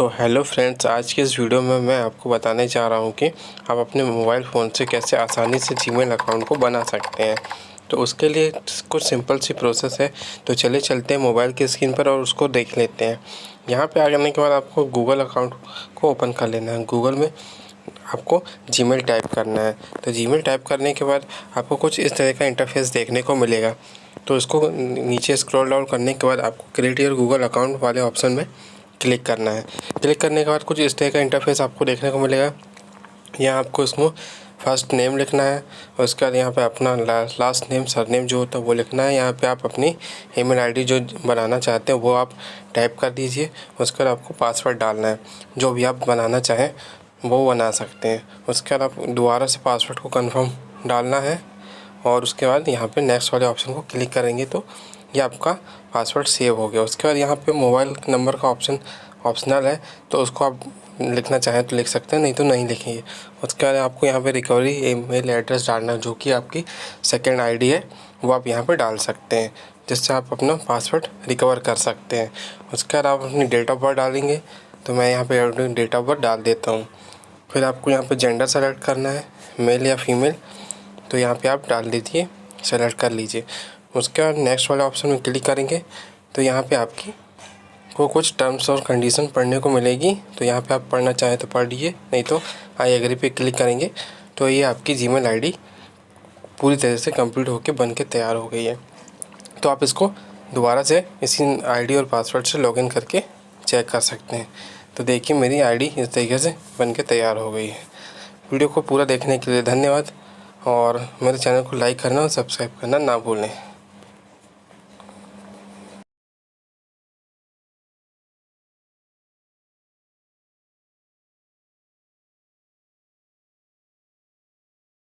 तो hello friends, आज की इस वीडियो में मैं आपको बताने जा रहा हूं कि आप अपने मोबाइल फ़ोन से कैसे आसानी से जीमेल अकाउंट को बना सकते हैं। तो उसके लिए कुछ सिंपल सी प्रोसेस है। तो चलिए चलते हैं मोबाइल की स्क्रीन पर और उसको देख लेते हैं। यहाँ पे आ जाने के बाद आपको गूगल अकाउंट को ओपन कर लेना है। गूगल में आपको जीमेल टाइप करना है। तो जीमेल टाइप करने के बाद आपको कुछ इस तरह का इंटरफेस देखने को मिलेगा। तो इसको नीचे स्क्रॉल डाउन करने के बाद आपको क्रिएट योर गूगल अकाउंट वाले ऑप्शन में क्लिक करना है। क्लिक करने के बाद कुछ इस तरह का इंटरफेस आपको देखने को मिलेगा। यहाँ आपको इसमें फर्स्ट नेम लिखना है और उसके बाद यहाँ पे अपना लास्ट नेम सरनेम जो होता है वो लिखना है। यहाँ पे आप अपनी ईमेल आईडी जो बनाना चाहते हैं वो आप टाइप कर दीजिए। उसके बाद आपको पासवर्ड डालना है, जो भी आप बनाना चाहें वो बना सकते हैं। उसके बाद आप दोबारा से पासवर्ड को कंफर्म डालना है और उसके बाद यहाँ पे नेक्स्ट वाले ऑप्शन को क्लिक करेंगे तो ये आपका पासवर्ड सेव हो गया। उसके बाद यहाँ पे मोबाइल नंबर का ऑप्शन ऑप्शनल है, तो उसको आप लिखना चाहें तो लिख सकते हैं, नहीं तो नहीं लिखेंगे। उसके बाद आपको यहाँ पे रिकवरी ईमेल एड्रेस डालना है, जो कि आपकी सेकंड आईडी है वो आप यहाँ पे डाल सकते हैं, जिससे आप अपना पासवर्ड रिकवर कर सकते हैं। उसके बाद आप अपनी डेट ऑफ बर्थ डालेंगे, तो मैं यहाँ पे डेट ऑफ बर्थ डाल देता हूँ। फिर आपको यहाँ पे जेंडर सेलेक्ट करना है, मेल या फीमेल, तो यहाँ पे आप डाल दीजिए, सेलेक्ट कर लीजिए। उसके बाद नेक्स्ट वाले ऑप्शन में क्लिक करेंगे तो यहाँ पे आपकी को कुछ टर्म्स और कंडीशन पढ़ने को मिलेगी। तो यहाँ पे आप पढ़ना चाहें तो पढ़ लीजिए, नहीं तो आई एग्री पे क्लिक करेंगे तो ये आपकी जीमेल आईडी पूरी तरह से कंप्लीट होकर बन के तैयार हो गई है। तो आप इसको दोबारा से इसी आईडी और पासवर्ड से लॉगिन करके चेक कर सकते हैं। तो देखिए मेरी आईडी इस तरीके से बन के तैयार हो गई है। वीडियो को पूरा देखने के लिए धन्यवाद और मेरे चैनल को लाइक करना और सब्सक्राइब करना ना भूलें।